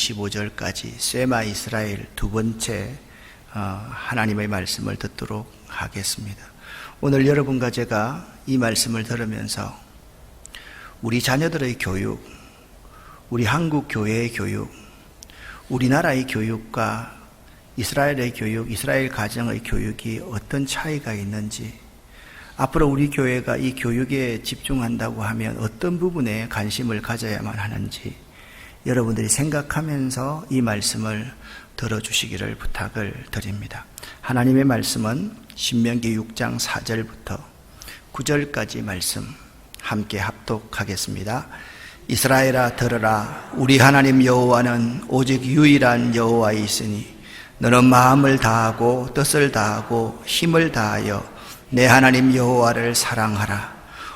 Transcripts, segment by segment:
15절까지 쉐마 이스라엘 두 번째 하나님의 말씀을 듣도록 하겠습니다. 오늘 여러분과 제가 이 말씀을 들으면서 우리 자녀들의 교육, 우리 한국 교회의 교육, 우리나라의 교육과 이스라엘의 교육, 이스라엘 가정의 교육이 어떤 차이가 있는지, 앞으로 우리 교회가 이 교육에 집중한다고 하면 어떤 부분에 관심을 가져야만 하는지 여러분들이 생각하면서 이 말씀을 들어주시기를 부탁을 드립니다. 하나님의 말씀은 신명기 6장 4절부터 9절까지 말씀 함께 합독하겠습니다. 이스라엘아 들으라. 우리 하나님 여호와는 오직 유일한 여호와이시니 너는 마음을 다하고 뜻을 다하고 힘을 다하여 내 하나님 여호와를 사랑하라.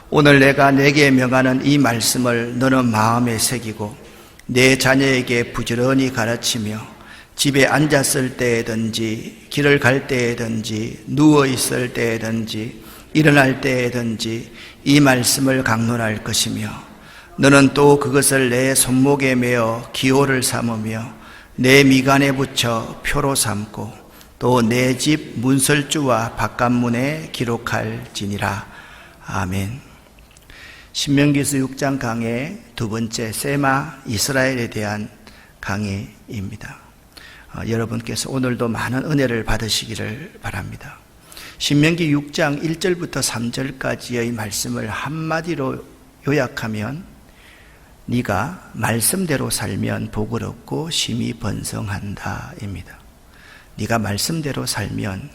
오늘 내가 내게 명하는 이 말씀을 너는 마음에 새기고 내 자녀에게 부지런히 가르치며 집에 앉았을 때에든지 길을 갈 때에든지 누워있을 때에든지 일어날 때에든지 이 말씀을 강론할 것이며 너는 또 그것을 내 손목에 메어 기호를 삼으며 내 미간에 붙여 표로 삼고 또 내 집 문설주와 바깥문에 기록할지니라. 아멘. 신명기서 6장 강의 두 번째 쉐마 이스라엘에 대한 강의입니다. 여러분께서 오늘도 많은 은혜를 받으시기를 바랍니다. 신명기 6장 1절부터 3절까지의 말씀을 한마디로 요약하면 네가 말씀대로 살면 복을 얻고 심히 번성한다 입니다. 네가 말씀대로 살면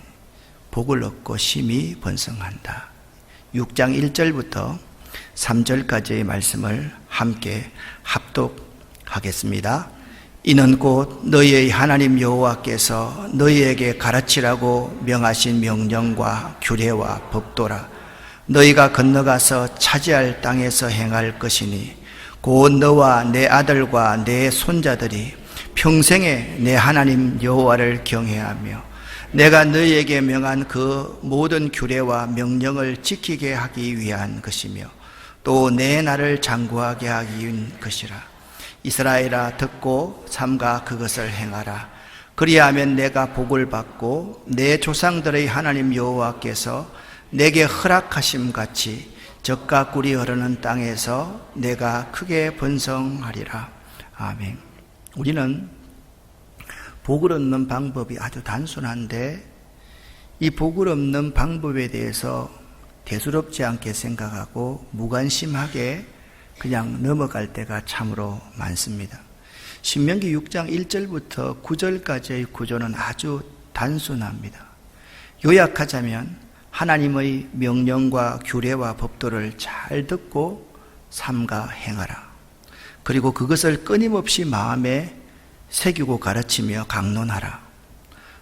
복을 얻고 심히 번성한다. 6장 1절부터 3절까지의 말씀을 함께 합독하겠습니다. 이는 곧 너희의 하나님 여호와께서 너희에게 가르치라고 명하신 명령과 규례와 법도라. 너희가 건너가서 차지할 땅에서 행할 것이니 곧 너와 내 아들과 내 손자들이 평생에 내 하나님 여호와를 경외하며 내가 너희에게 명한 그 모든 규례와 명령을 지키게 하기 위한 것이며 또 내 나를 장구하게 하기 위한 것이라. 이스라엘아 듣고 삼가 그것을 행하라. 그리하면 내가 복을 받고 내 조상들의 하나님 여호와께서 내게 허락하심 같이 젖과 꿀이 흐르는 땅에서 내가 크게 번성하리라. 아멘. 우리는 복을 얻는 방법이 아주 단순한데 이 복을 얻는 방법에 대해서 대수롭지 않게 생각하고 무관심하게 그냥 넘어갈 때가 참으로 많습니다. 신명기 6장 1절부터 9절까지의 구조는 아주 단순합니다. 요약하자면 하나님의 명령과 규례와 법도를 잘 듣고 삼가 행하라. 그리고 그것을 끊임없이 마음에 새기고 가르치며 강론하라.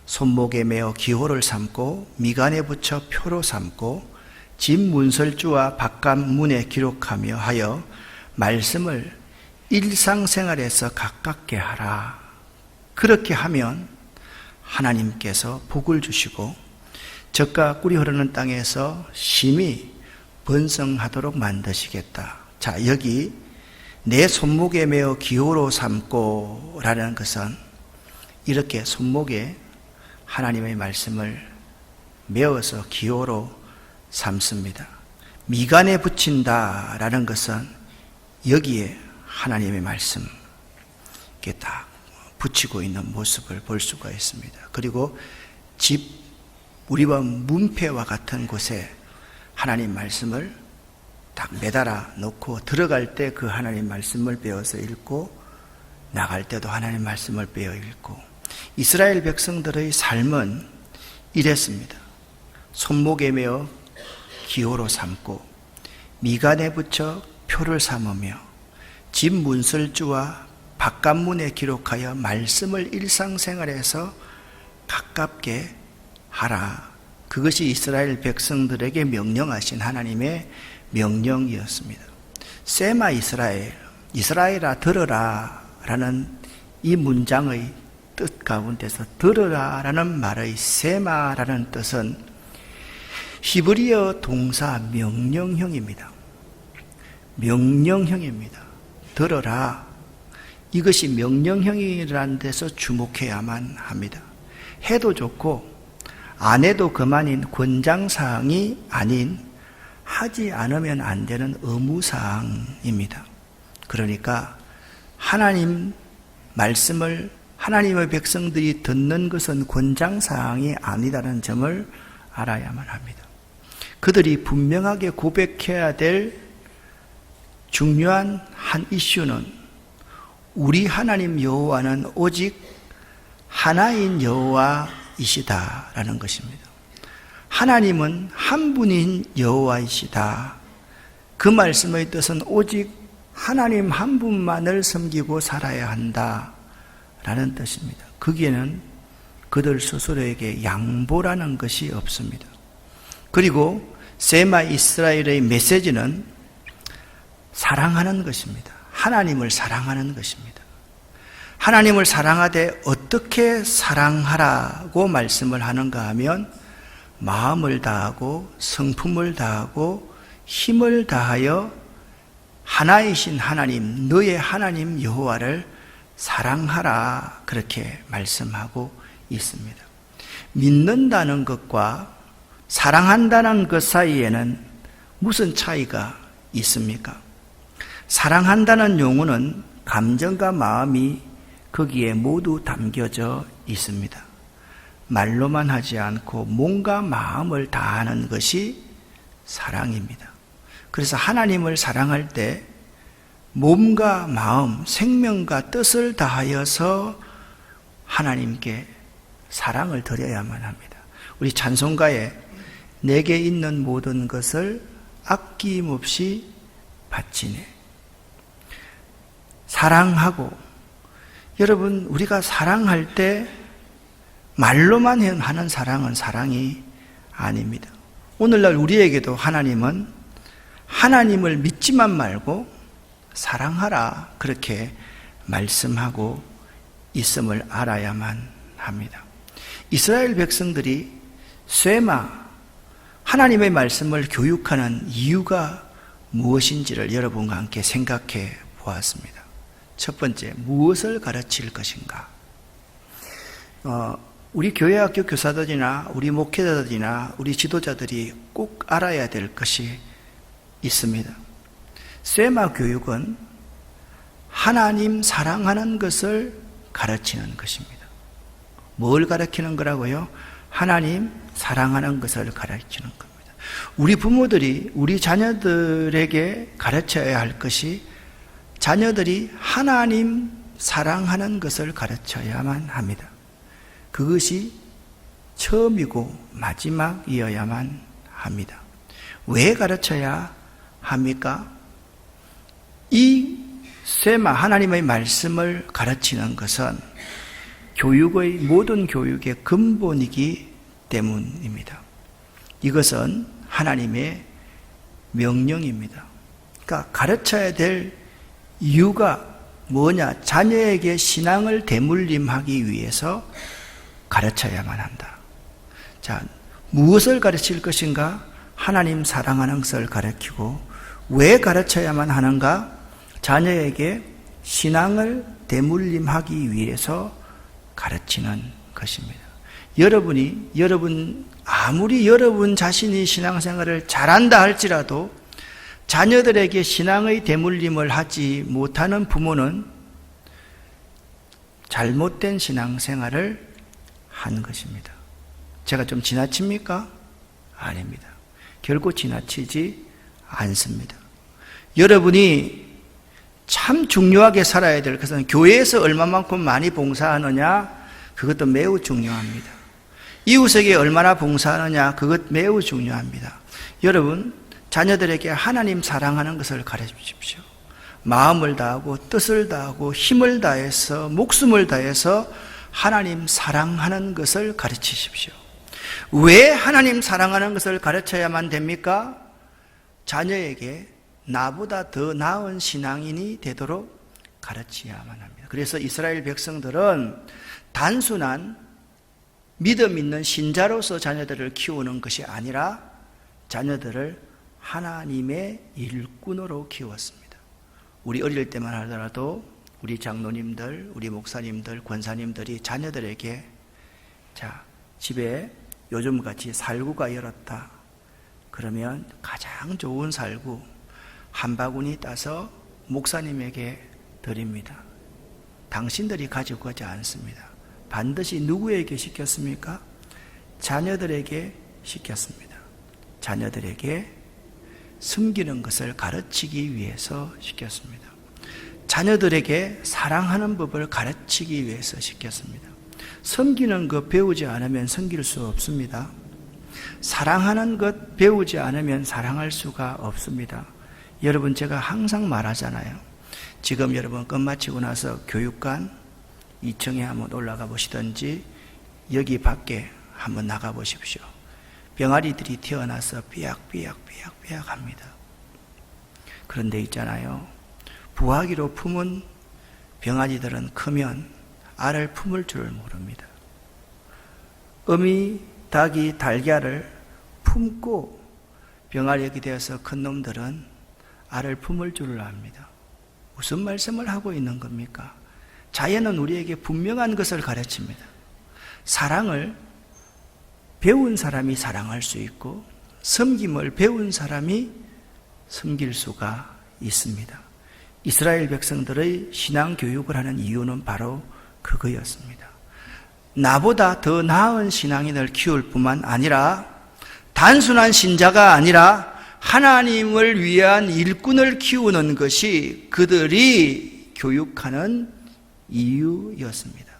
손목에 메어 기호를 삼고 미간에 붙여 표로 삼고 집 문설주와 바깥 문에 기록하며 하여 말씀을 일상생활에서 가깝게 하라. 그렇게 하면 하나님께서 복을 주시고 젖과 꿀이 흐르는 땅에서 심히 번성하도록 만드시겠다. 자, 여기 내 손목에 메어 기호로 삼고 라는 것은 이렇게 손목에 하나님의 말씀을 메어서 기호로 삼습니다. 미간에 붙인다 라는 것은 여기에 하나님의 말씀 이렇게 딱 붙이고 있는 모습을 볼 수가 있습니다. 그리고 집 우리와 문패와 같은 곳에 하나님 말씀을 딱 매달아 놓고 들어갈 때 그 하나님 말씀을 배워서 읽고 나갈 때도 하나님 말씀을 배워 읽고 이스라엘 백성들의 삶은 이랬습니다. 손목에 메어 기호로 삼고 미간에 붙여 표를 삼으며 집 문설주와 바깥문에 기록하여 말씀을 일상생활에서 가깝게 하라. 그것이 이스라엘 백성들에게 명령하신 하나님의 명령이었습니다. 쉐마 이스라엘, 이스라엘아 들으라 라는 이 문장의 뜻 가운데서 들으라 라는 말의 쉐마라는 뜻은 히브리어 동사 명령형입니다. 명령형입니다. 들어라. 이것이 명령형이라는 데서 주목해야만 합니다. 해도 좋고 안 해도 그만인 권장사항이 아닌 하지 않으면 안 되는 의무사항입니다. 그러니까 하나님 말씀을 하나님의 백성들이 듣는 것은 권장사항이 아니다라는 점을 알아야만 합니다. 그들이 분명하게 고백해야 될 중요한 한 이슈는 우리 하나님 여호와는 오직 하나인 여호와이시다라는 것입니다. 하나님은 한 분인 여호와이시다. 그 말씀의 뜻은 오직 하나님 한 분만을 섬기고 살아야 한다라는 뜻입니다. 거기에는 그들 스스로에게 양보라는 것이 없습니다. 그리고 세마 이스라엘의 메시지는 사랑하는 것입니다. 하나님을 사랑하는 것입니다. 하나님을 사랑하되 어떻게 사랑하라고 말씀을 하는가 하면 마음을 다하고 성품을 다하고 힘을 다하여 하나이신 하나님, 너의 하나님 여호와를 사랑하라 그렇게 말씀하고 있습니다. 믿는다는 것과 사랑한다는 것 사이에는 무슨 차이가 있습니까? 사랑한다는 용어는 감정과 마음이 거기에 모두 담겨져 있습니다. 말로만 하지 않고 몸과 마음을 다하는 것이 사랑입니다. 그래서 하나님을 사랑할 때 몸과 마음, 생명과 뜻을 다하여서 하나님께 사랑을 드려야만 합니다. 우리 찬송가에 내게 있는 모든 것을 아낌없이 바치네. 사랑하고, 여러분, 우리가 사랑할 때 말로만 하는 사랑은 사랑이 아닙니다. 오늘날 우리에게도 하나님은 하나님을 믿지만 말고 사랑하라 그렇게 말씀하고 있음을 알아야만 합니다. 이스라엘 백성들이 쇠마 하나님의 말씀을 교육하는 이유가 무엇인지를 여러분과 함께 생각해 보았습니다. 첫 번째, 무엇을 가르칠 것인가? 우리 교회학교 교사들이나 우리 목회자들이나 우리 지도자들이 꼭 알아야 될 것이 있습니다. 쇠마 교육은 하나님 사랑하는 것을 가르치는 것입니다. 뭘 가르치는 거라고요? 하나님 사랑하는 것을 가르치는 겁니다. 우리 부모들이 우리 자녀들에게 가르쳐야 할 것이 자녀들이 하나님 사랑하는 것을 가르쳐야만 합니다. 그것이 처음이고 마지막이어야만 합니다. 왜 가르쳐야 합니까? 이 쇠마 하나님의 말씀을 가르치는 것은 교육의 모든 교육의 근본이기 때문입니다. 이것은 하나님의 명령입니다. 그러니까 가르쳐야 될 이유가 뭐냐? 자녀에게 신앙을 대물림하기 위해서 가르쳐야만 한다. 자, 무엇을 가르칠 것인가? 하나님 사랑하는 것을 가르치고, 왜 가르쳐야만 하는가? 자녀에게 신앙을 대물림하기 위해서 가르치는 것입니다. 아무리 여러분 자신이 신앙생활을 잘한다 할지라도 자녀들에게 신앙의 대물림을 하지 못하는 부모는 잘못된 신앙생활을 한 것입니다. 제가 좀 지나칩니까? 아닙니다. 결코 지나치지 않습니다. 여러분이 참 중요하게 살아야 될 것은 교회에서 얼마만큼 많이 봉사하느냐, 그것도 매우 중요합니다. 이웃에게 얼마나 봉사하느냐, 그것 매우 중요합니다. 여러분, 자녀들에게 하나님 사랑하는 것을 가르치십시오. 마음을 다하고 뜻을 다하고 힘을 다해서 목숨을 다해서 하나님 사랑하는 것을 가르치십시오. 왜 하나님 사랑하는 것을 가르쳐야만 됩니까? 자녀에게 나보다 더 나은 신앙인이 되도록 가르쳐야만 합니다. 그래서 이스라엘 백성들은 단순한 믿음 있는 신자로서 자녀들을 키우는 것이 아니라 자녀들을 하나님의 일꾼으로 키웠습니다. 우리 어릴 때만 하더라도 우리 장로님들, 우리 목사님들, 권사님들이 자녀들에게 자, 집에 요즘같이 살구가 열었다. 그러면 가장 좋은 살구 한 바구니 따서 목사님에게 드립니다. 당신들이 가지고 가지 않습니다. 반드시 누구에게 시켰습니까? 자녀들에게 시켰습니다. 자녀들에게 숨기는 것을 가르치기 위해서 시켰습니다. 자녀들에게 사랑하는 법을 가르치기 위해서 시켰습니다. 섬기는 것 배우지 않으면 섬길 수 없습니다. 사랑하는 것 배우지 않으면 사랑할 수가 없습니다. 여러분, 제가 항상 말하잖아요. 지금 여러분 끝마치고 나서 교육관 2층에 한번 올라가 보시든지 여기 밖에 한번 나가 보십시오. 병아리들이 태어나서 삐약삐약 합니다. 그런데 있잖아요. 부화기로 품은 병아리들은 크면 알을 품을 줄을 모릅니다. 어미 닭이 달걀을 품고 병아리가 되어서 큰 놈들은 알을 품을 줄을 압니다. 무슨 말씀을 하고 있는 겁니까? 자연은 우리에게 분명한 것을 가르칩니다. 사랑을 배운 사람이 사랑할 수 있고 섬김을 배운 사람이 섬길 수가 있습니다. 이스라엘 백성들의 신앙 교육을 하는 이유는 바로 그거였습니다. 나보다 더 나은 신앙인을 키울 뿐만 아니라 단순한 신자가 아니라 하나님을 위한 일꾼을 키우는 것이 그들이 교육하는 이유였습니다.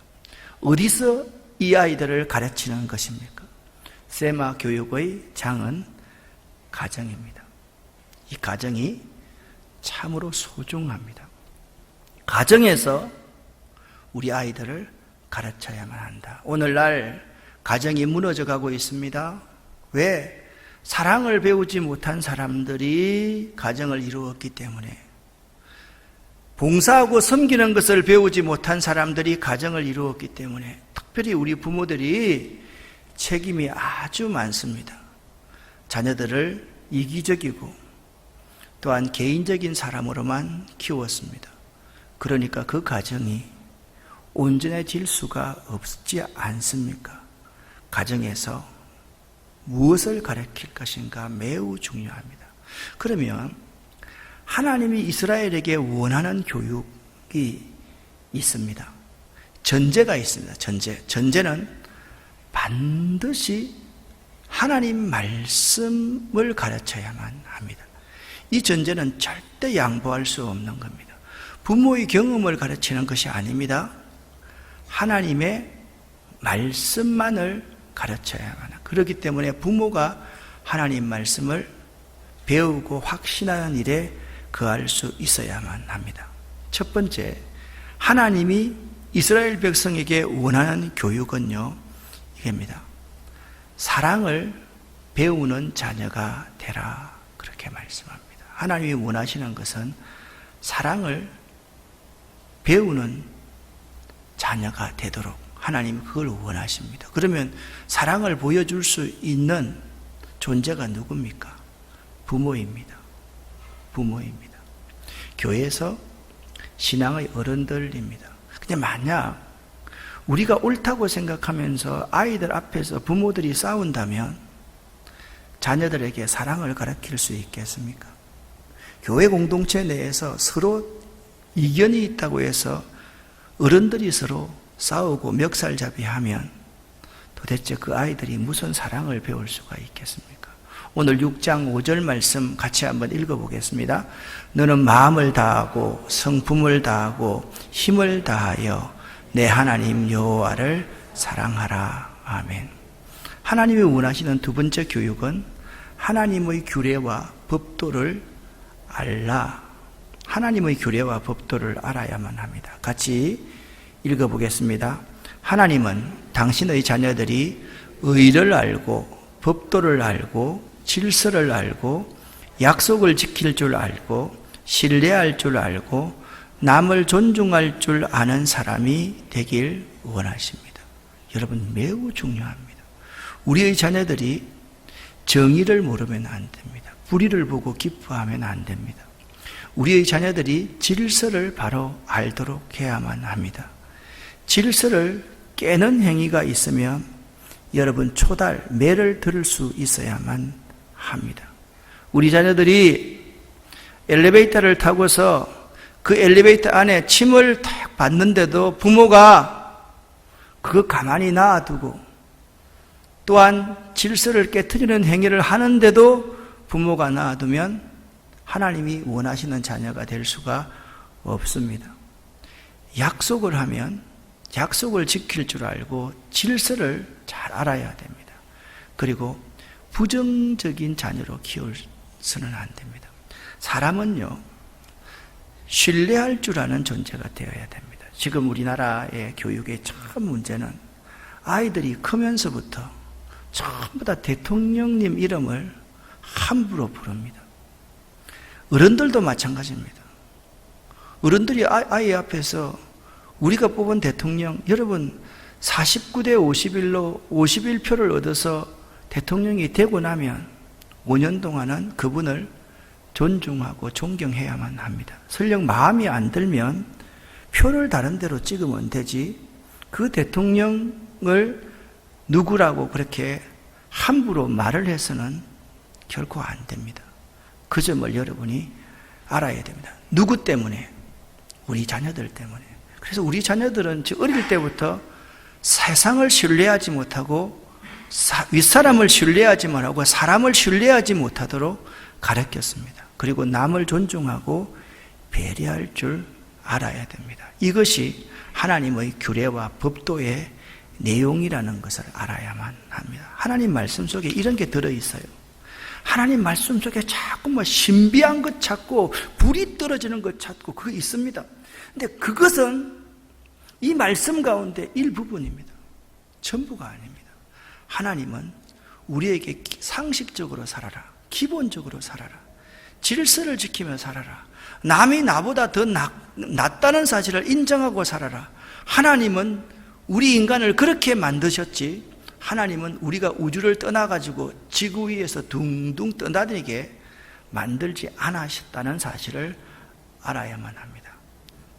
어디서 이 아이들을 가르치는 것입니까? 세마 교육의 장은 가정입니다. 이 가정이 참으로 소중합니다. 가정에서 우리 아이들을 가르쳐야만 한다. 오늘날 가정이 무너져 가고 있습니다. 왜? 사랑을 배우지 못한 사람들이 가정을 이루었기 때문에, 봉사하고 섬기는 것을 배우지 못한 사람들이 가정을 이루었기 때문에, 특별히 우리 부모들이 책임이 아주 많습니다. 자녀들을 이기적이고 또한 개인적인 사람으로만 키웠습니다. 그러니까 그 가정이 온전해질 수가 없지 않습니까? 가정에서 무엇을 가르칠 것인가 매우 중요합니다. 그러면 하나님이 이스라엘에게 원하는 교육이 있습니다. 전제가 있습니다. 전제는 반드시 하나님 말씀을 가르쳐야만 합니다. 이 전제는 절대 양보할 수 없는 겁니다. 부모의 경험을 가르치는 것이 아닙니다. 하나님의 말씀만을 가르쳐야만 합니다. 그렇기 때문에 부모가 하나님 말씀을 배우고 확신하는 일에 거할 수 있어야만 합니다. 첫 번째, 하나님이 이스라엘 백성에게 원하는 교육은요, 이겁니다. 사랑을 배우는 자녀가 되라, 그렇게 말씀합니다. 하나님이 원하시는 것은 사랑을 배우는 자녀가 되도록 하나님이 그걸 원하십니다. 그러면 사랑을 보여줄 수 있는 존재가 누굽니까? 부모입니다. 부모입니다. 교회에서 신앙의 어른들입니다. 근데 만약 우리가 옳다고 생각하면서 아이들 앞에서 부모들이 싸운다면 자녀들에게 사랑을 가르칠 수 있겠습니까? 교회 공동체 내에서 서로 이견이 있다고 해서 어른들이 서로 싸우고 멱살잡이하면 도대체 그 아이들이 무슨 사랑을 배울 수가 있겠습니까? 오늘 6장 5절 말씀 같이 한번 읽어보겠습니다. 너는 마음을 다하고 성품을 다하고 힘을 다하여 내 하나님 여호와를 사랑하라. 아멘. 하나님이 원하시는 두 번째 교육은 하나님의 규례와 법도를 알라. 하나님의 규례와 법도를 알아야만 합니다. 같이 읽어보겠습니다. 하나님은 당신의 자녀들이 의를 알고 법도를 알고 질서를 알고 약속을 지킬 줄 알고 신뢰할 줄 알고 남을 존중할 줄 아는 사람이 되길 원하십니다. 여러분, 매우 중요합니다. 우리의 자녀들이 정의를 모르면 안 됩니다. 불의를 보고 기뻐하면 안 됩니다. 우리의 자녀들이 질서를 바로 알도록 해야만 합니다. 질서를 깨는 행위가 있으면 여러분 초달, 매를 들을 수 있어야만 합니다. 우리 자녀들이 엘리베이터를 타고서 그 엘리베이터 안에 침을 탁 받는데도 부모가 그거 가만히 놔두고, 또한 질서를 깨트리는 행위를 하는데도 부모가 놔두면 하나님이 원하시는 자녀가 될 수가 없습니다. 약속을 하면 약속을 지킬 줄 알고 질서를 잘 알아야 됩니다. 그리고 부정적인 자녀로 키워서는 안 됩니다. 사람은요, 신뢰할 줄 아는 존재가 되어야 됩니다. 지금 우리나라의 교육의 참 문제는 아이들이 크면서부터 전부 다 대통령님 이름을 함부로 부릅니다. 어른들도 마찬가지입니다. 어른들이 아이 앞에서 우리가 뽑은 대통령, 여러분 49대 51로 51표를 얻어서 대통령이 되고 나면 5년 동안은 그분을 존중하고 존경해야만 합니다. 설령 마음이 안 들면 표를 다른 데로 찍으면 되지, 그 대통령을 누구라고 그렇게 함부로 말을 해서는 결코 안 됩니다. 그 점을 여러분이 알아야 됩니다. 누구 때문에? 우리 자녀들 때문에. 그래서 우리 자녀들은 어릴 때부터 세상을 신뢰하지 못하고 윗사람을 신뢰하지 못하고 사람을 신뢰하지 못하도록 가르쳤습니다. 그리고 남을 존중하고 배려할 줄 알아야 됩니다. 이것이 하나님의 규례와 법도의 내용이라는 것을 알아야만 합니다. 하나님 말씀 속에 이런 게 들어있어요. 하나님 말씀 속에 자꾸 신비한 것 찾고 불이 떨어지는 것 찾고 그거 있습니다. 근데 그것은 이 말씀 가운데 일부분입니다. 전부가 아닙니다. 하나님은 우리에게 상식적으로 살아라, 기본적으로 살아라, 질서를 지키며 살아라, 남이 나보다 더 낫다는 사실을 인정하고 살아라. 하나님은 우리 인간을 그렇게 만드셨지, 하나님은 우리가 우주를 떠나가지고 지구 위에서 둥둥 떠다니게 만들지 않으셨다는 사실을 알아야만 합니다.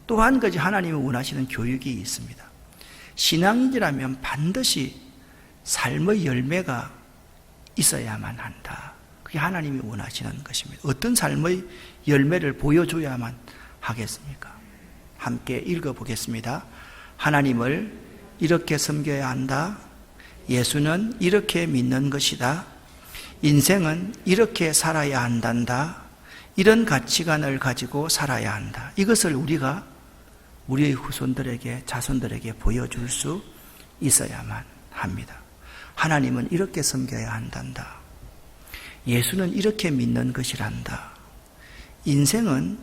또 한 가지 하나님이 원하시는 교육이 있습니다. 신앙인이라면 반드시 삶의 열매가 있어야만 한다. 그게 하나님이 원하시는 것입니다. 어떤 삶의 열매를 보여줘야만 하겠습니까? 함께 읽어보겠습니다. 하나님을 이렇게 섬겨야 한다. 예수는 이렇게 믿는 것이다. 인생은 이렇게 살아야 한단다. 이런 가치관을 가지고 살아야 한다. 이것을 우리가 우리의 후손들에게, 자손들에게 보여줄 수 있어야만 합니다. 하나님은 이렇게 섬겨야 한단다. 예수는 이렇게 믿는 것이란다. 인생은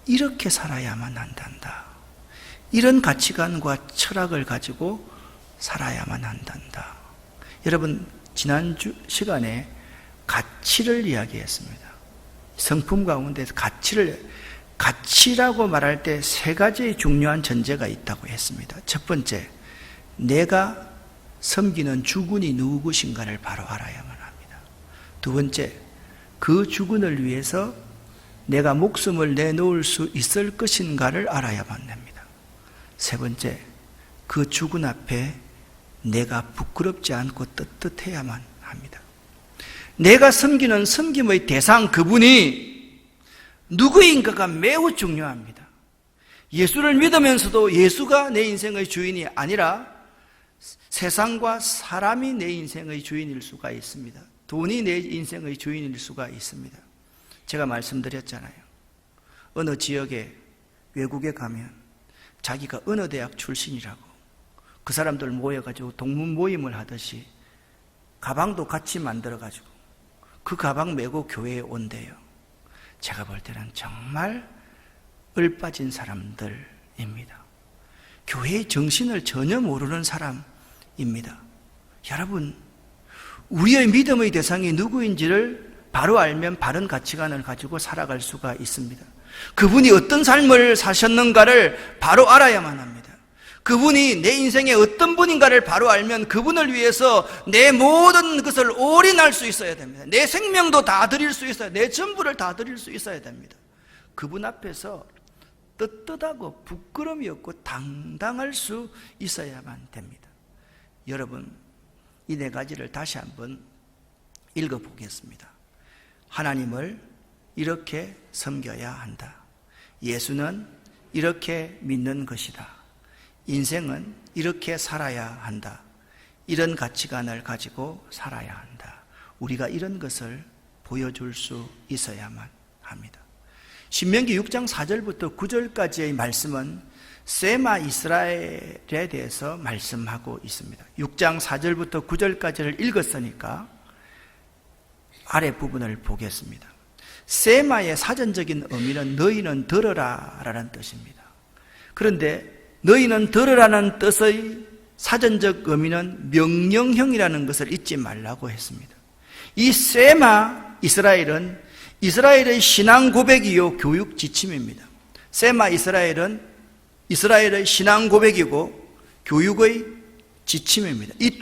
이렇게 살아야만 한단다. 이런 가치관과 철학을 가지고 살아야만 한단다. 여러분, 지난주 시간에 가치를 이야기했습니다. 성품 가운데 가치라고 말할 때 세 가지의 중요한 전제가 있다고 했습니다. 첫 번째, 내가 섬기는 주군이 누구신가를 바로 알아야만 합니다. 두 번째, 그 주군을 위해서 내가 목숨을 내놓을 수 있을 것인가를 알아야만 합니다. 세 번째, 그 주군 앞에 내가 부끄럽지 않고 떳떳해야만 합니다. 내가 섬기는 섬김의 대상, 그분이 누구인가가 매우 중요합니다. 예수를 믿으면서도 예수가 내 인생의 주인이 아니라 세상과 사람이 내 인생의 주인일 수가 있습니다. 돈이 내 인생의 주인일 수가 있습니다. 제가 말씀드렸잖아요. 어느 지역에, 외국에 가면 자기가 어느 대학 출신이라고 그 사람들 모여가지고 동문 모임을 하듯이 가방도 같이 만들어가지고 그 가방 메고 교회에 온대요. 제가 볼 때는 정말 을빠진 사람들입니다. 교회의 정신을 전혀 모르는 사람입니다. 여러분, 우리의 믿음의 대상이 누구인지를 바로 알면 바른 가치관을 가지고 살아갈 수가 있습니다. 그분이 어떤 삶을 사셨는가를 바로 알아야만 합니다. 그분이 내 인생에 어떤 분인가를 바로 알면 그분을 위해서 내 모든 것을 올인할 수 있어야 됩니다. 내 생명도 다 드릴 수 있어야, 내 전부를 다 드릴 수 있어야 됩니다. 그분 앞에서 떳떳하고 부끄러움이 없고 당당할 수 있어야만 됩니다. 여러분, 이 네 가지를 다시 한번 읽어보겠습니다. 하나님을 이렇게 섬겨야 한다. 예수는 이렇게 믿는 것이다. 인생은 이렇게 살아야 한다. 이런 가치관을 가지고 살아야 한다. 우리가 이런 것을 보여줄 수 있어야만 합니다. 신명기 6장 4절부터 9절까지의 말씀은 세마 이스라엘에 대해서 말씀하고 있습니다. 6장 4절부터 9절까지를 읽었으니까 아래 부분을 보겠습니다. 세마의 사전적인 의미는 너희는 들으라 라는 뜻입니다. 그런데 너희는 들으라는 뜻의 사전적 의미는 명령형이라는 것을 잊지 말라고 했습니다. 이 세마 이스라엘은 이스라엘의 신앙 고백이요 교육 지침입니다. 세마 이스라엘은 이스라엘의 신앙 고백이고 교육의 지침입니다. 이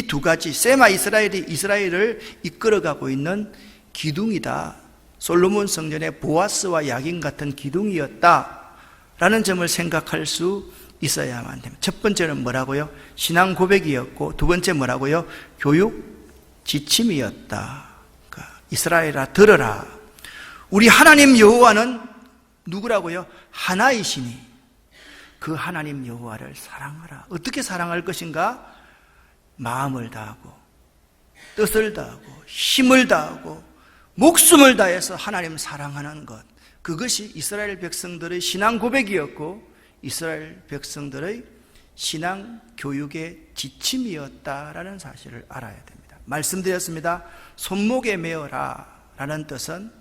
두 가지, 세마 이스라엘이 이스라엘을 이끌어가고 있는 기둥이다. 솔로몬 성전의 보아스와 야긴 같은 기둥이었다라는 점을 생각할 수 있어야만 됩니다. 첫 번째는 뭐라고요? 신앙 고백이었고, 두 번째 뭐라고요? 교육 지침이었다. 이스라엘아 들어라. 우리 하나님 여호와는 누구라고요? 하나이시니 그 하나님 여호와를 사랑하라. 어떻게 사랑할 것인가? 마음을 다하고 뜻을 다하고 힘을 다하고 목숨을 다해서 하나님 사랑하는 것, 그것이 이스라엘 백성들의 신앙 고백이었고 이스라엘 백성들의 신앙 교육의 지침이었다라는 사실을 알아야 됩니다. 말씀드렸습니다. 손목에 메어라 라는 뜻은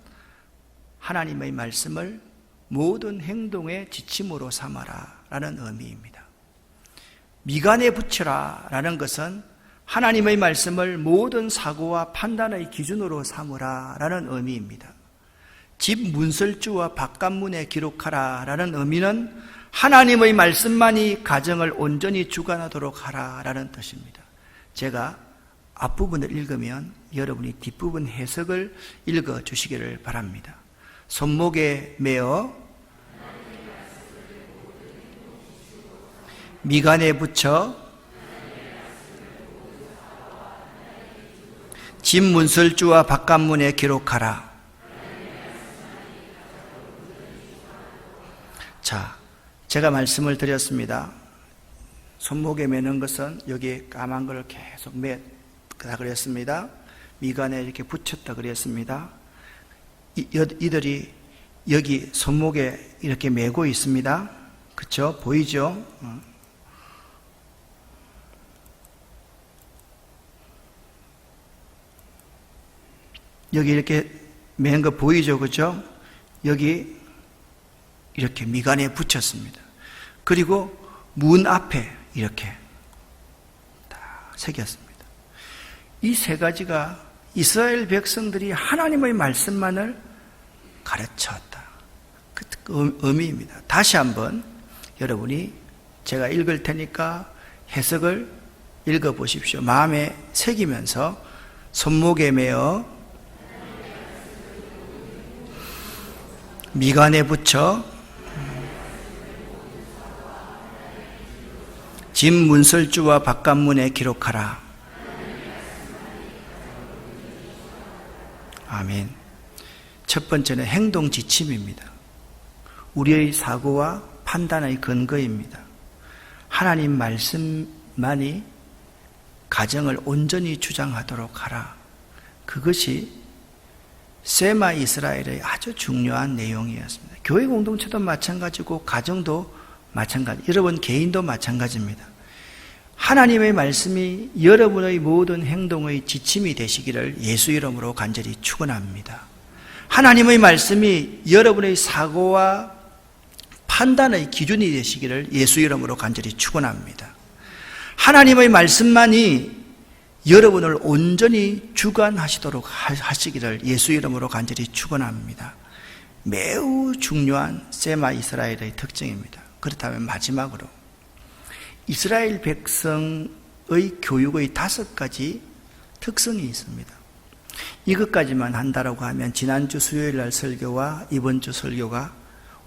하나님의 말씀을 모든 행동의 지침으로 삼아라 라는 의미입니다. 미간에 붙여라 라는 것은 하나님의 말씀을 모든 사고와 판단의 기준으로 삼으라 라는 의미입니다. 집 문설주와 바깥문에 기록하라 라는 의미는 하나님의 말씀만이 가정을 온전히 주관하도록 하라 라는 뜻입니다. 제가 앞부분을 읽으면 여러분이 뒷부분 해석을 읽어주시기를 바랍니다. 손목에 메어 미간에 붙여 집 문설주와 바깥문에 기록하라. 자, 제가 말씀을 드렸습니다. 손목에 매는 것은 여기 까만 걸 계속 매다 그랬습니다. 미간에 이렇게 붙였다 그랬습니다. 이들이 여기 손목에 이렇게 매고 있습니다. 그렇죠? 보이죠? 여기 이렇게 맨 거 보이죠? 그렇죠? 여기 이렇게 미간에 붙였습니다. 그리고 문 앞에 이렇게 다 새겼습니다. 이 세 가지가 이스라엘 백성들이 하나님의 말씀만을 가르쳤다. 그 의미입니다. 다시 한번 여러분이 제가 읽을 테니까 해석을 읽어보십시오. 마음에 새기면서 손목에 매어 미간에 붙여 집 문설주와 바깥문에 기록하라. 아멘. 첫 번째는 행동 지침입니다. 우리의 사고와 판단의 근거입니다. 하나님 말씀만이 가정을 온전히 주장하도록 하라. 그것이 세마 이스라엘의 아주 중요한 내용이었습니다. 교회 공동체도 마찬가지고 가정도 마찬가지, 여러분 개인도 마찬가지입니다. 하나님의 말씀이 여러분의 모든 행동의 지침이 되시기를 예수 이름으로 간절히 축원합니다. 하나님의 말씀이 여러분의 사고와 판단의 기준이 되시기를 예수 이름으로 간절히 축원합니다. 하나님의 말씀만이 여러분을 온전히 주관하시도록 하시기를 예수 이름으로 간절히 축원합니다. 매우 중요한 세마 이스라엘의 특징입니다. 그렇다면 마지막으로 이스라엘 백성의 교육의 5가지 특성이 있습니다. 이것까지만 한다라고 하면 지난주 수요일 날 설교와 이번 주 설교가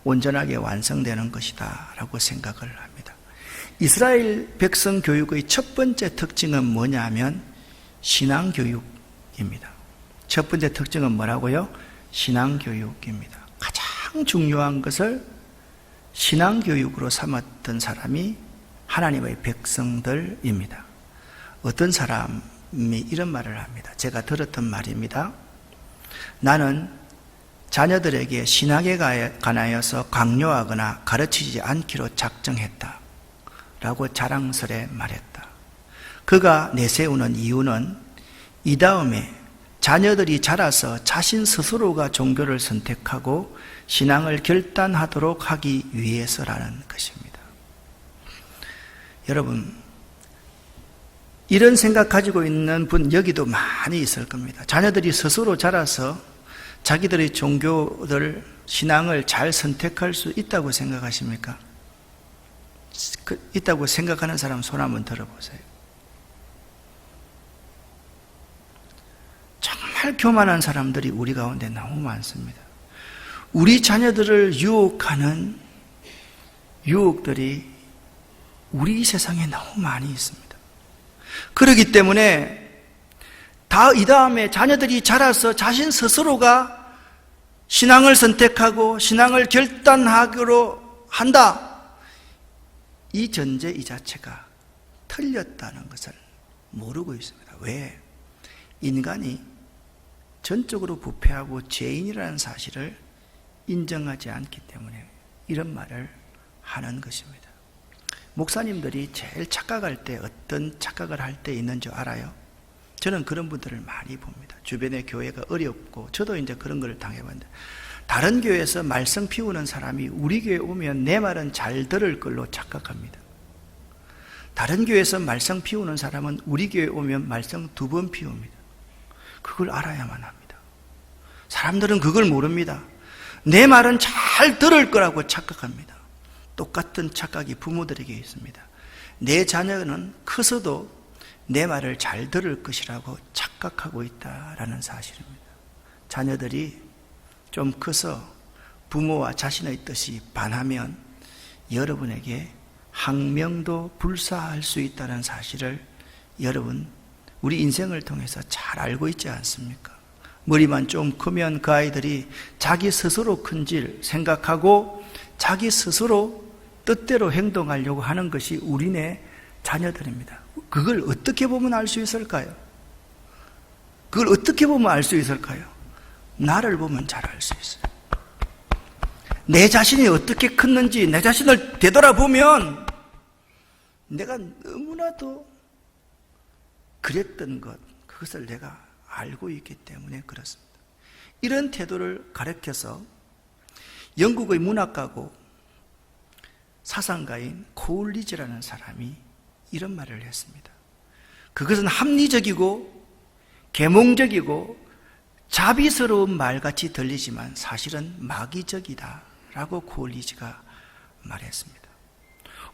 온전하게 완성되는 것이다 라고 생각을 합니다. 이스라엘 백성 교육의 첫 번째 특징은 뭐냐 하면 신앙교육입니다. 첫 번째 특징은 뭐라고요? 신앙교육입니다. 가장 중요한 것을 신앙교육으로 삼았던 사람이 하나님의 백성들입니다. 어떤 사람이 이런 말을 합니다. 제가 들었던 말입니다. 나는 자녀들에게 신학에 관하여서 강요하거나 가르치지 않기로 작정했다 라고 자랑스레 말했다. 그가 내세우는 이유는 이 다음에 자녀들이 자라서 자신 스스로가 종교를 선택하고 신앙을 결단하도록 하기 위해서라는 것입니다. 여러분, 이런 생각 가지고 있는 분 여기도 많이 있을 겁니다. 자녀들이 스스로 자라서 자기들의 종교들, 신앙을 잘 선택할 수 있다고 생각하십니까? 있다고 생각하는 사람 손 한번 들어보세요. 정말 교만한 사람들이 우리 가운데 너무 많습니다. 우리 자녀들을 유혹하는 유혹들이 우리 세상에 너무 많이 있습니다. 그렇기 때문에 이 다음에 자녀들이 자라서 자신 스스로가 신앙을 선택하고 신앙을 결단하기로 한다. 이 전제 이 자체가 틀렸다는 것을 모르고 있습니다. 왜? 인간이 전적으로 부패하고 죄인이라는 사실을 인정하지 않기 때문에 이런 말을 하는 것입니다. 목사님들이 제일 착각할 때 어떤 착각을 할 때 있는 줄 알아요? 저는 그런 분들을 많이 봅니다. 주변의 교회가 어렵고 저도 이제 그런 걸 당해봤는데 다른 교회에서 말썽 피우는 사람이 우리 교회 오면 내 말은 잘 들을 걸로 착각합니다. 다른 교회에서 말썽 피우는 사람은 우리 교회 오면 말썽 2번 피웁니다. 그걸 알아야만 합니다. 사람들은 그걸 모릅니다. 내 말은 잘 들을 거라고 착각합니다. 똑같은 착각이 부모들에게 있습니다. 내 자녀는 커서도 내 말을 잘 들을 것이라고 착각하고 있다라는 사실입니다. 자녀들이 좀 커서 부모와 자신의 뜻이 반하면 여러분에게 항명도 불사할 수 있다는 사실을 여러분 우리 인생을 통해서 잘 알고 있지 않습니까? 머리만 좀 크면 그 아이들이 자기 스스로 큰 줄 생각하고 자기 스스로 뜻대로 행동하려고 하는 것이 우리네 자녀들입니다. 그걸 어떻게 보면 알 수 있을까요? 그걸 어떻게 보면 알 수 있을까요? 나를 보면 잘 알 수 있어요. 내 자신이 어떻게 컸는지 내 자신을 되돌아보면 내가 너무나도 그랬던 것, 그것을 내가 알고 있기 때문에 그렇습니다. 이런 태도를 가르쳐서 영국의 문학가고 사상가인 코울리지라는 사람이 이런 말을 했습니다. 그것은 합리적이고 계몽적이고 자비스러운 말같이 들리지만 사실은 마귀적이다 라고 코울리지가 말했습니다.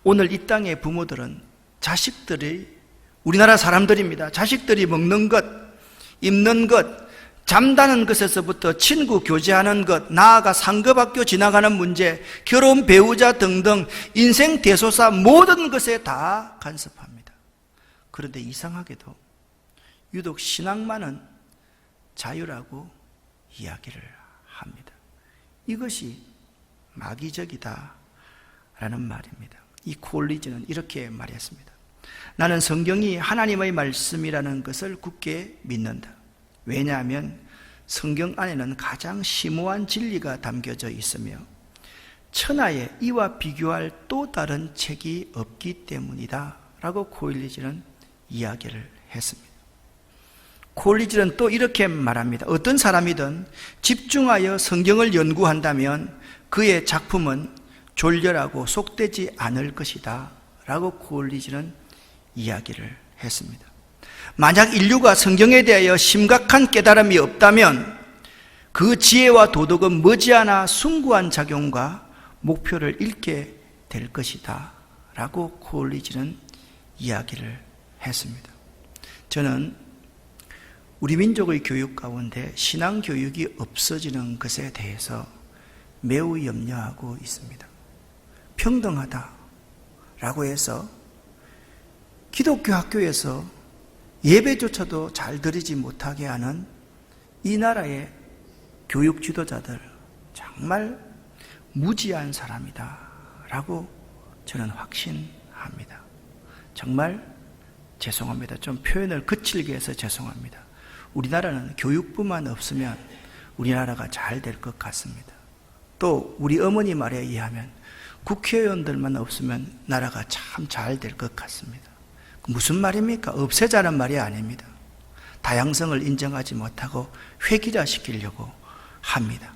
오늘 이 땅의 부모들은 자식들이 우리나라 사람들입니다. 자식들이 먹는 것, 입는 것, 잠자는 것에서부터 친구 교제하는 것, 나아가 상급학교 지나가는 문제, 결혼 배우자 등등 인생 대소사 모든 것에 다 간섭합니다. 그런데 이상하게도 유독 신앙만은 자유라고 이야기를 합니다. 이것이 마귀적이다 라는 말입니다. 이 콜리즈는 이렇게 말했습니다. 나는 성경이 하나님의 말씀이라는 것을 굳게 믿는다. 왜냐하면 성경 안에는 가장 심오한 진리가 담겨져 있으며 천하에 이와 비교할 또 다른 책이 없기 때문이다 라고 콜리즈는 이야기를 했습니다. 콜리즈는 또 이렇게 말합니다. 어떤 사람이든 집중하여 성경을 연구한다면 그의 작품은 졸렬하고 속되지 않을 것이다 라고 콜리즈는 이야기를 했습니다. 만약 인류가 성경에 대하여 심각한 깨달음이 없다면 그 지혜와 도덕은 머지않아 숭고한 작용과 목표를 잃게 될 것이다 라고 콜리즈는 이야기를 했습니다. 저는 우리 민족의 교육 가운데 신앙 교육이 없어지는 것에 대해서 매우 염려하고 있습니다. 평등하다라고 해서 기독교 학교에서 예배조차도 잘 드리지 못하게 하는 이 나라의 교육 지도자들 정말 무지한 사람이다 라고 저는 확신합니다. 정말 죄송합니다. 좀 표현을 거칠게 해서 죄송합니다. 우리나라는 교육부만 없으면 우리나라가 잘 될 것 같습니다. 또 우리 어머니 말에 의하면 국회의원들만 없으면 나라가 참 잘 될 것 같습니다. 무슨 말입니까? 없애자는 말이 아닙니다. 다양성을 인정하지 못하고 획일화시키려고 합니다.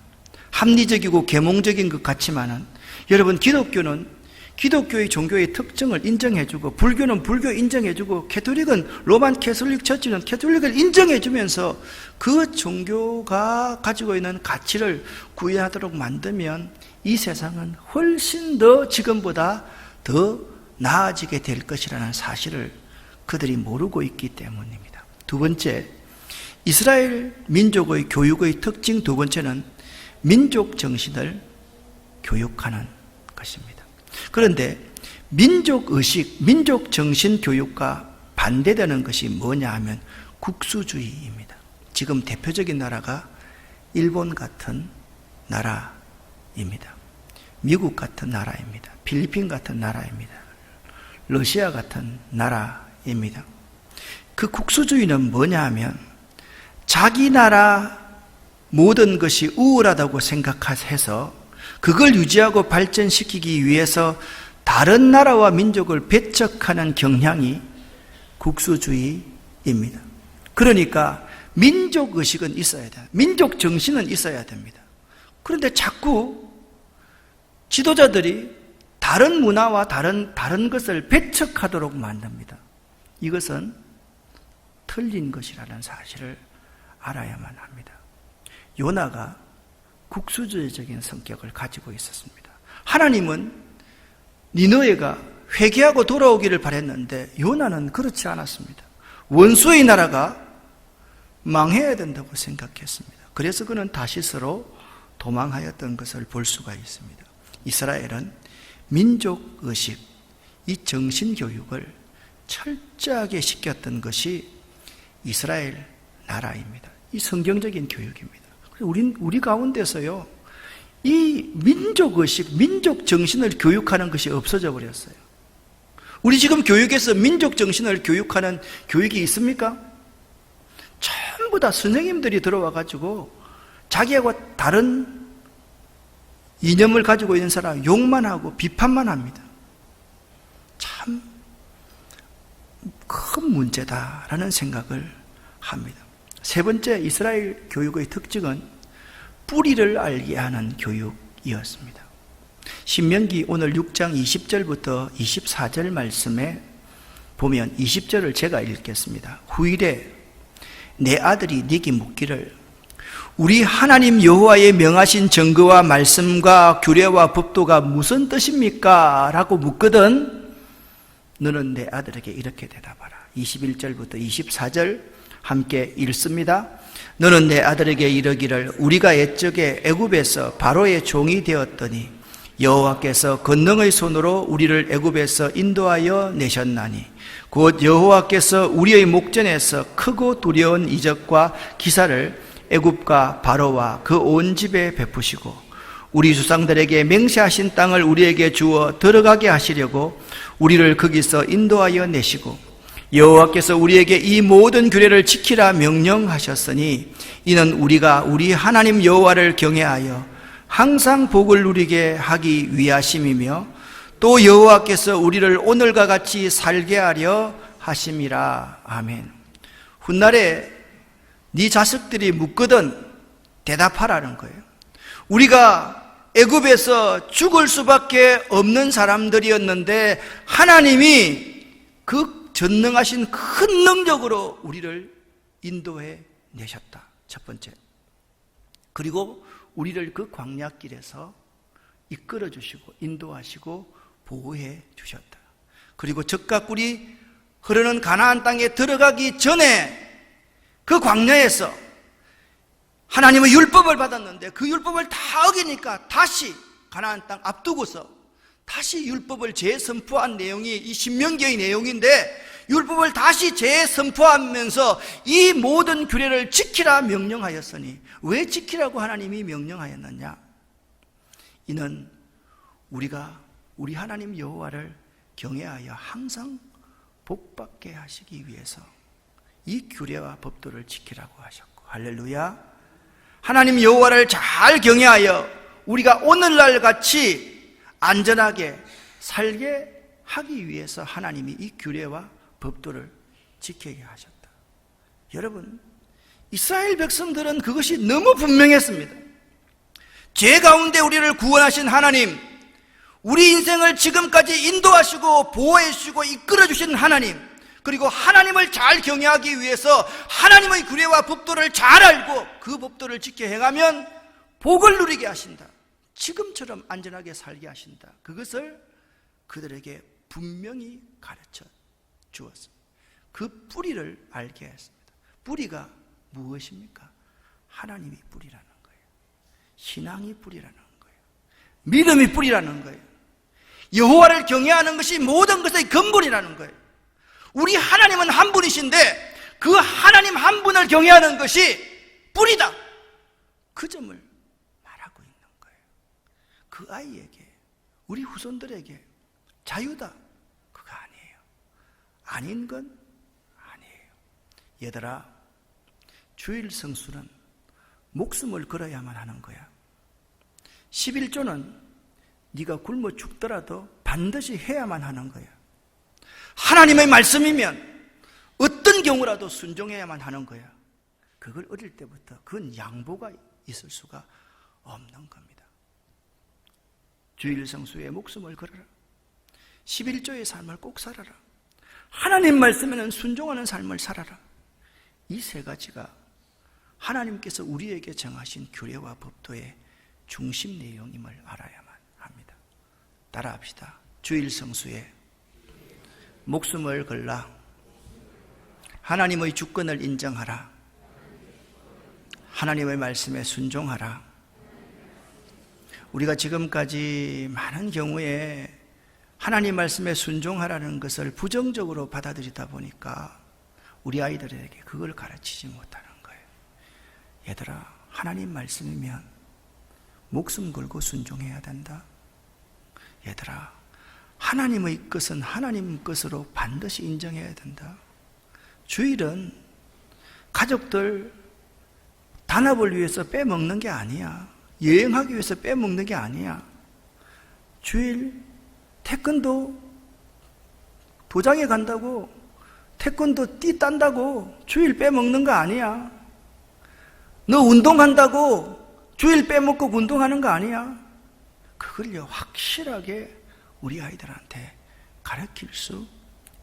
합리적이고 계몽적인 것 같지만은 여러분, 기독교는 기독교의 종교의 특징을 인정해주고, 불교는 불교 인정해주고, 캐톨릭은 로만 캐톨릭 처치는 캐톨릭을 인정해주면서 그 종교가 가지고 있는 가치를 구현하도록 만들면 이 세상은 훨씬 더 지금보다 더 나아지게 될 것이라는 사실을 그들이 모르고 있기 때문입니다. 두 번째, 이스라엘 민족의 교육의 특징 두 번째는 민족 정신을 교육하는 것입니다. 그런데 민족의식, 민족정신 교육과 반대되는 것이 뭐냐 하면 국수주의입니다. 지금 대표적인 나라가 일본 같은 나라입니다. 미국 같은 나라입니다. 필리핀 같은 나라입니다. 러시아 같은 나라입니다. 그 국수주의는 뭐냐 하면 자기 나라 모든 것이 우월하다고 생각해서 그걸 유지하고 발전시키기 위해서 다른 나라와 민족을 배척하는 경향이 국수주의입니다. 그러니까 민족의식은 있어야 돼요. 민족정신은 있어야 됩니다. 그런데 자꾸 지도자들이 다른 문화와 다른 것을 배척하도록 만듭니다. 이것은 틀린 것이라는 사실을 알아야만 합니다. 요나가 국수주의적인 성격을 가지고 있었습니다. 하나님은 니느웨가 회개하고 돌아오기를 바랬는데 요나는 그렇지 않았습니다. 원수의 나라가 망해야 된다고 생각했습니다. 그래서 그는 다시스로 도망하였던 것을 볼 수가 있습니다. 이스라엘은 민족의식, 이 정신교육을 철저하게 시켰던 것이 이스라엘 나라입니다. 이 성경적인 교육입니다. 우리 가운데서요, 이 민족의식, 민족정신을 교육하는 것이 없어져 버렸어요. 우리 지금 교육에서 민족정신을 교육하는 교육이 있습니까? 전부 다 선생님들이 들어와가지고 자기하고 다른 이념을 가지고 있는 사람 욕만 하고 비판만 합니다. 참 큰 문제다라는 생각을 합니다. 세 번째, 이스라엘 교육의 특징은 뿌리를 알게 하는 교육이었습니다. 신명기 오늘 6장 20절부터 24절 말씀에 보면 20절을 제가 읽겠습니다. 후일에 내 아들이 네게 묻기를 우리 하나님 여호와의 명하신 증거와 말씀과 규례와 법도가 무슨 뜻입니까? 라고 묻거든 너는 내 아들에게 이렇게 대답하라. 21절부터 24절 함께 읽습니다. 너는 내 아들에게 이르기를 우리가 옛적에 애굽에서 바로의 종이 되었더니 여호와께서 권능의 손으로 우리를 애굽에서 인도하여 내셨나니 곧 여호와께서 우리의 목전에서 크고 두려운 이적과 기사를 애굽과 바로와 그 온 집에 베푸시고 우리 조상들에게 맹세하신 땅을 우리에게 주어 들어가게 하시려고 우리를 거기서 인도하여 내시고 여호와께서 우리에게 이 모든 규례를 지키라 명령하셨으니 이는 우리가 우리 하나님 여호와를 경외하여 항상 복을 누리게 하기 위하심이며 또 여호와께서 우리를 오늘과 같이 살게 하려 하심이라. 아멘. 훗날에 네 자식들이 묻거든 대답하라는 거예요. 우리가 애굽에서 죽을 수밖에 없는 사람들이었는데 하나님이 그 전능하신 큰 능력으로 우리를 인도해 내셨다. 첫 번째. 그리고 우리를 그 광야길에서 이끌어 주시고 인도하시고 보호해 주셨다. 그리고 젖과 꿀이 흐르는 가나안 땅에 들어가기 전에 그 광야에서 하나님의 율법을 받았는데 그 율법을 다 어기니까 다시 가나안 땅 앞두고서 다시 율법을 재선포한 내용이 이 신명기의 내용인데, 율법을 다시 재선포하면서 이 모든 규례를 지키라 명령하였으니, 왜 지키라고 하나님이 명령하였느냐? 이는 우리가 우리 하나님 여호와를 경외하여 항상 복받게 하시기 위해서 이 규례와 법도를 지키라고 하셨고, 할렐루야. 하나님 여호와를 잘 경외하여 우리가 오늘날 같이 안전하게 살게 하기 위해서 하나님이 이 규례와 법도를 지키게 하셨다. 여러분, 이스라엘 백성들은 그것이 너무 분명했습니다. 죄 가운데 우리를 구원하신 하나님, 우리 인생을 지금까지 인도하시고 보호해 주시고 이끌어 주신 하나님, 그리고 하나님을 잘 경외하기 위해서 하나님의 규례와 법도를 잘 알고 그 법도를 지켜 행하면 복을 누리게 하신다. 지금처럼 안전하게 살게 하신다. 그것을 그들에게 분명히 가르쳐 주었습니다. 그 뿌리를 알게 했습니다. 뿌리가 무엇입니까? 하나님이 뿌리라는 거예요. 신앙이 뿌리라는 거예요. 믿음이 뿌리라는 거예요. 여호와를 경외하는 것이 모든 것의 근본이라는 거예요. 우리 하나님은 한 분이신데 그 하나님 한 분을 경외하는 것이 뿌리다. 그 점을 말하고 있는 거예요. 그 아이에게, 우리 후손들에게 자유다, 그거 아니에요. 아닌 건 아니에요. 얘들아, 주일 성수는 목숨을 걸어야만 하는 거야. 11조는 네가 굶어 죽더라도 반드시 해야만 하는 거야. 하나님의 말씀이면 어떤 경우라도 순종해야만 하는 거야. 그걸 어릴 때부터 그건 양보가 있을 수가 없는 겁니다. 주일 성수에 목숨을 걸어라. 11조의 삶을 꼭 살아라. 하나님 말씀에는 순종하는 삶을 살아라. 이 세 가지가 하나님께서 우리에게 정하신 규례와 법도의 중심 내용임을 알아야만 합니다. 따라합시다. 주일 성수에 목숨을 걸라. 하나님의 주권을 인정하라. 하나님의 말씀에 순종하라. 우리가 지금까지 많은 경우에 하나님 말씀에 순종하라는 것을 부정적으로 받아들이다 보니까 우리 아이들에게 그걸 가르치지 못하는 거예요. 얘들아, 하나님 말씀이면 목숨 걸고 순종해야 된다. 얘들아, 하나님의 것은 하나님 것으로 반드시 인정해야 된다. 주일은 가족들 단합을 위해서 빼먹는 게 아니야. 여행하기 위해서 빼먹는 게 아니야. 주일 태권도 도장에 간다고, 태권도 띠 딴다고 주일 빼먹는 거 아니야. 너 운동한다고 주일 빼먹고 운동하는 거 아니야. 그걸요, 확실하게 우리 아이들한테 가르칠 수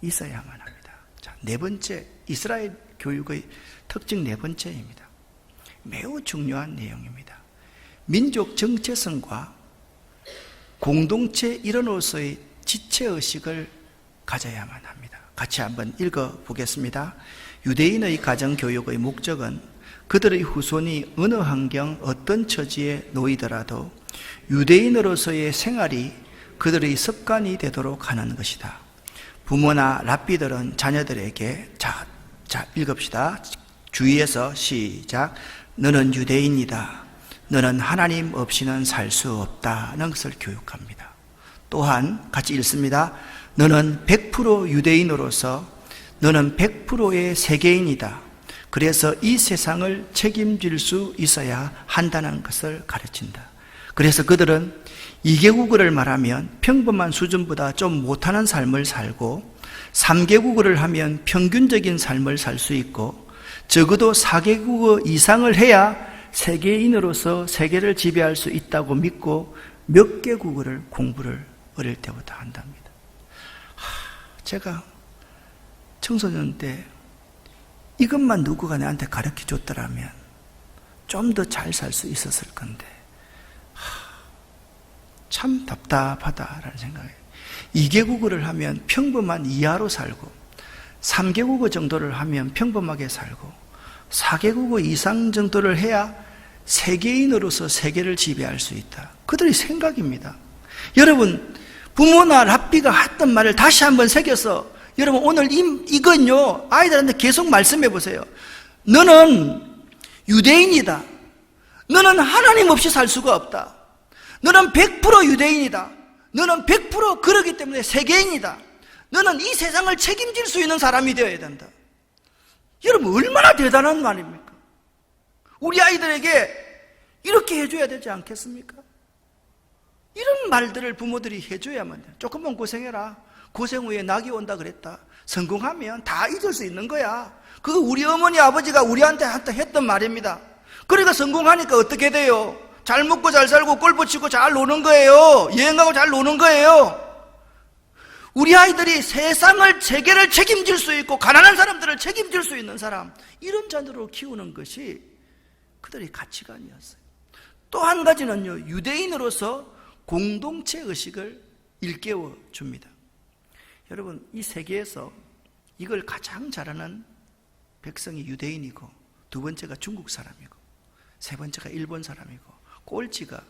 있어야만 합니다. 자, 네 번째, 이스라엘 교육의 특징 네 번째입니다. 매우 중요한 내용입니다. 민족 정체성과 공동체 일원으로서의 지체의식을 가져야만 합니다. 같이 한번 읽어보겠습니다. 유대인의 가정교육의 목적은 그들의 후손이 어느 환경, 어떤 처지에 놓이더라도 유대인으로서의 생활이 그들의 습관이 되도록 하는 것이다. 부모나 랍비들은 자녀들에게 자 읽읍시다. 주위에서 시작. 너는 유대인이다. 너는 하나님 없이는 살 수 없다는 것을 교육합니다. 또한 같이 읽습니다. 너는 100% 유대인으로서 너는 100%의 세계인이다. 그래서 이 세상을 책임질 수 있어야 한다는 것을 가르친다. 그래서 그들은 2개국어를 말하면 평범한 수준보다 좀 못하는 삶을 살고, 3개국어를 하면 평균적인 삶을 살 수 있고, 적어도 4개국어 이상을 해야 세계인으로서 세계를 지배할 수 있다고 믿고 몇 개국어를 공부를 어릴 때부터 한답니다. 제가 청소년 때 이것만 누구가 나한테 가르쳐 줬더라면 좀 더 잘 살 수 있었을 건데 참 답답하다라는 생각이에요. 2개국어를 하면 평범한 이하로 살고, 3개국어 정도를 하면 평범하게 살고, 4개국 이상 정도를 해야 세계인으로서 세계를 지배할 수 있다. 그들의 생각입니다. 여러분, 부모나 랍비가 했던 말을 다시 한번 새겨서 여러분 오늘 이건요 아이들한테 계속 말씀해 보세요. 너는 유대인이다. 너는 하나님 없이 살 수가 없다. 너는 100% 유대인이다. 너는 100% 그러기 때문에 세계인이다. 너는 이 세상을 책임질 수 있는 사람이 되어야 된다. 여러분 얼마나 대단한 말입니까? 우리 아이들에게 이렇게 해줘야 되지 않겠습니까? 이런 말들을 부모들이 해줘야만 돼요. 조금만 고생해라. 고생 후에 낙이 온다 그랬다. 성공하면 다 잊을 수 있는 거야. 그거 우리 어머니 아버지가 우리한테 했던 말입니다. 그러니까 성공하니까 어떻게 돼요? 잘 먹고 잘 살고 골프 치고 잘 노는 거예요. 여행 가고 잘 노는 거예요. 우리 아이들이 세상을, 세계를 책임질 수 있고 가난한 사람들을 책임질 수 있는 사람, 이런 자녀로 키우는 것이 그들의 가치관이었어요. 또 한 가지는요, 유대인으로서 공동체 의식을 일깨워 줍니다. 여러분, 이 세계에서 이걸 가장 잘하는 백성이 유대인이고, 두 번째가 중국 사람이고, 세 번째가 일본 사람이고, 꼴찌가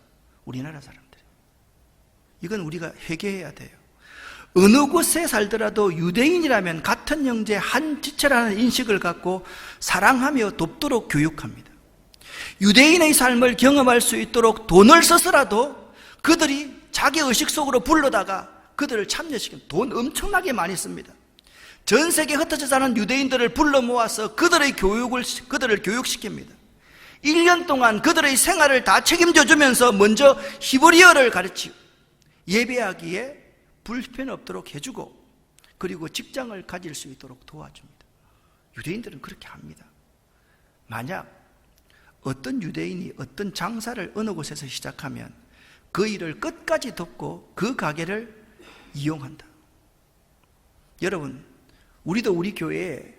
우리나라 사람들이에요. 이건 우리가 회개해야 돼요. 어느 곳에 살더라도 유대인이라면 같은 형제 한 지체라는 인식을 갖고 사랑하며 돕도록 교육합니다. 유대인의 삶을 경험할 수 있도록 돈을 써서라도 그들이 자기 의식 속으로 불러다가 그들을 참여시킵니다. 돈 엄청나게 많이 씁니다. 전 세계 흩어져 사는 유대인들을 불러 모아서 그들을 교육시킵니다. 1년 동안 그들의 생활을 다 책임져 주면서 먼저 히브리어를 가르치고 예배하기에 불편 없도록 해주고 그리고 직장을 가질 수 있도록 도와줍니다. 유대인들은 그렇게 합니다. 만약 어떤 유대인이 어떤 장사를 어느 곳에서 시작하면 그 일을 끝까지 돕고 그 가게를 이용한다. 여러분, 우리도 우리 교회에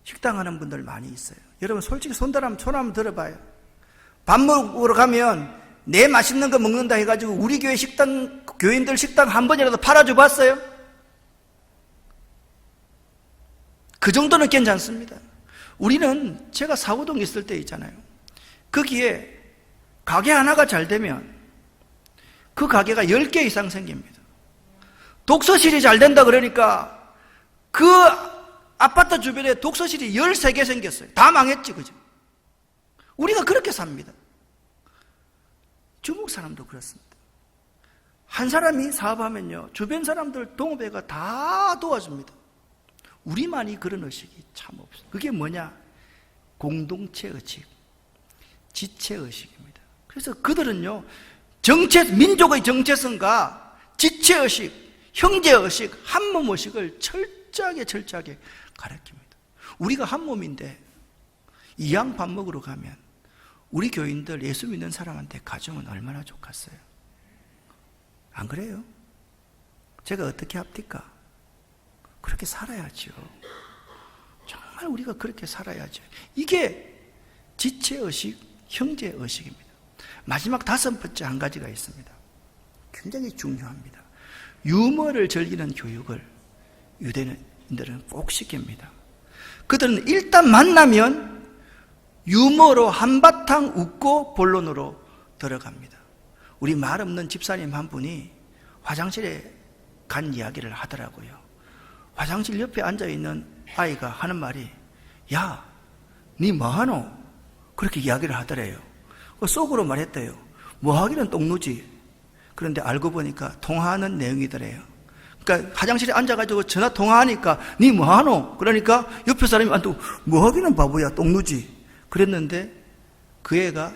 식당 하는 분들 많이 있어요. 여러분 솔직히 손 한번 들어봐요. 밥 먹으러 가면 내 맛있는 거 먹는다 해가지고 우리 교회 식당, 교인들 식당 한 번이라도 팔아줘 봤어요? 그 정도는 괜찮습니다. 우리는 제가 사우동에 있을 때 있잖아요. 거기에 가게 하나가 잘 되면 그 가게가 10개 이상 생깁니다. 독서실이 잘 된다 그러니까 그 아파트 주변에 독서실이 13개 생겼어요. 다 망했지, 그죠? 우리가 그렇게 삽니다. 중국 사람도 그렇습니다. 한 사람이 사업하면요, 주변 사람들 동업회가 다 도와줍니다. 우리만이 그런 의식이 참 없어요. 그게 뭐냐? 공동체 의식, 지체 의식입니다. 그래서 그들은요, 민족의 정체성과 지체 의식, 형제 의식, 한몸 의식을 철저하게 가르칩니다. 우리가 한 몸인데 이양 밥 먹으러 가면 우리 교인들 예수 믿는 사람한테 가정은 얼마나 좋겠어요? 안 그래요? 제가 어떻게 합니까? 그렇게 살아야죠. 정말 우리가 그렇게 살아야죠. 이게 지체의식, 형제의식입니다. 마지막 5번째 한 가지가 있습니다. 굉장히 중요합니다. 유머를 즐기는 교육을 유대인들은 꼭 시킵니다. 그들은 일단 만나면 유머로 한바탕 웃고 본론으로 들어갑니다. 우리 말 없는 집사님 한 분이 화장실에 간 이야기를 하더라고요. 화장실 옆에 앉아있는 아이가 하는 말이, 야, 니 뭐하노? 그렇게 이야기를 하더래요. 속으로 말했대요. 뭐하기는 똥누지. 그런데 알고 보니까 통화하는 내용이더래요. 그러니까 화장실에 앉아가지고 전화 통화하니까 니 뭐하노? 그러니까 옆에 사람이 뭐하기는 바보야, 똥누지. 그랬는데 그 애가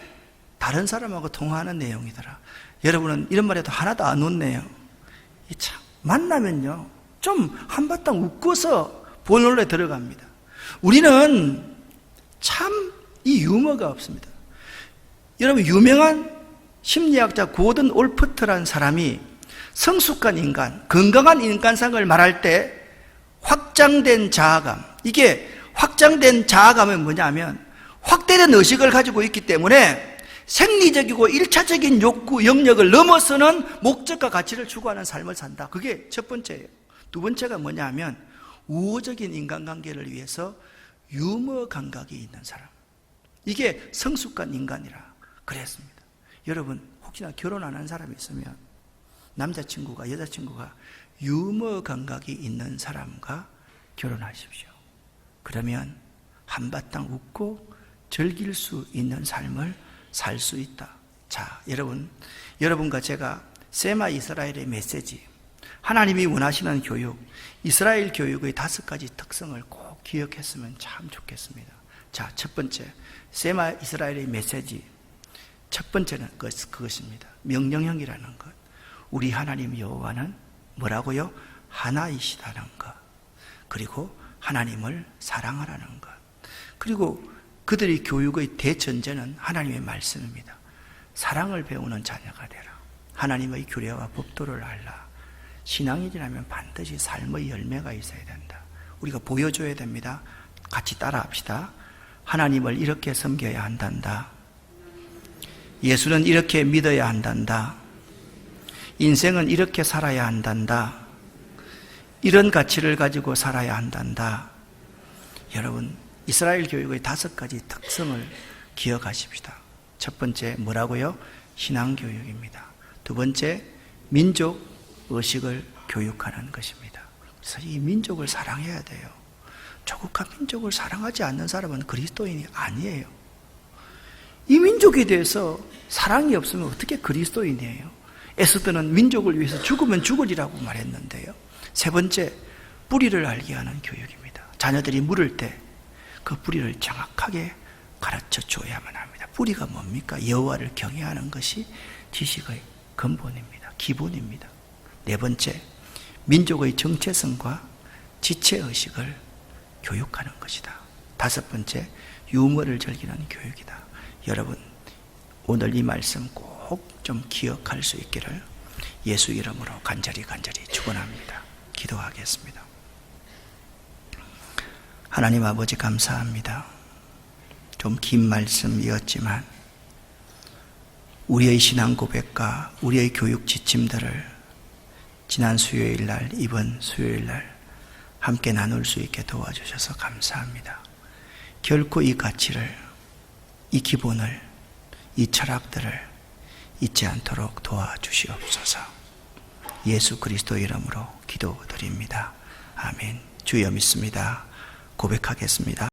다른 사람하고 통화하는 내용이더라. 여러분은 이런 말에도 하나도 안 웃네요. 참 만나면요 좀 한바탕 웃고서 본론에 들어갑니다. 우리는 참 이 유머가 없습니다. 여러분, 유명한 심리학자 고든 올프트라는 사람이 성숙한 인간, 건강한 인간상을 말할 때 확장된 자아감, 이게 확장된 자아감은 뭐냐면 확대된 의식을 가지고 있기 때문에 생리적이고 1차적인 욕구, 영역을 넘어서는 목적과 가치를 추구하는 삶을 산다. 그게 첫 번째예요. 두 번째가 뭐냐면 우호적인 인간관계를 위해서 유머 감각이 있는 사람. 이게 성숙한 인간이라 그랬습니다. 여러분, 혹시나 결혼 안 한 사람이 있으면 남자친구가 여자친구가 유머 감각이 있는 사람과 결혼하십시오. 그러면 한바탕 웃고 즐길 수 있는 삶을 살 수 있다. 자, 여러분과 제가 세마 이스라엘의 메시지, 하나님이 원하시는 교육, 이스라엘 교육의 5가지 특성을 꼭 기억했으면 참 좋겠습니다. 자, 첫 번째, 세마 이스라엘의 메시지, 첫 번째는 그것입니다. 명령형이라는 것. 우리 하나님 여호와는 뭐라고요? 하나이시다는 것. 그리고 하나님을 사랑하라는 것. 그리고 그들의 교육의 대전제는 하나님의 말씀입니다. 사랑을 배우는 자녀가 되라. 하나님의 규례와 법도를 알라. 신앙인이라면 반드시 삶의 열매가 있어야 된다. 우리가 보여줘야 됩니다. 같이 따라합시다. 하나님을 이렇게 섬겨야 한단다. 예수는 이렇게 믿어야 한단다. 인생은 이렇게 살아야 한단다. 이런 가치를 가지고 살아야 한단다. 여러분, 이스라엘 교육의 5가지 특성을 기억하십시다. 첫 번째 뭐라고요? 신앙교육입니다. 두 번째, 민족 의식을 교육하는 것입니다. 그래서 이 민족을 사랑해야 돼요. 조국한 민족을 사랑하지 않는 사람은 그리스도인이 아니에요. 이 민족에 대해서 사랑이 없으면 어떻게 그리스도인이에요? 에스더는 민족을 위해서 죽으면 죽으리라고 말했는데요. 세 번째, 뿌리를 알게 하는 교육입니다. 자녀들이 물을 때 그 뿌리를 정확하게 가르쳐 줘야만 합니다. 뿌리가 뭡니까? 여호와를 경외하는 것이 지식의 근본입니다. 기본입니다. 네 번째, 민족의 정체성과 지체의식을 교육하는 것이다. 다섯 번째, 유머를 즐기는 교육이다. 여러분, 오늘 이 말씀 꼭 좀 기억할 수 있기를 예수 이름으로 간절히 축원합니다. 기도하겠습니다. 하나님 아버지, 감사합니다. 좀 긴 말씀이었지만 우리의 신앙 고백과 우리의 교육 지침들을 지난 수요일 날, 이번 수요일 날 함께 나눌 수 있게 도와주셔서 감사합니다. 결코 이 가치를, 이 기본을, 이 철학들을 잊지 않도록 도와주시옵소서. 예수 그리스도 이름으로 기도드립니다. 아멘. 주여 믿습니다. 고백하겠습니다.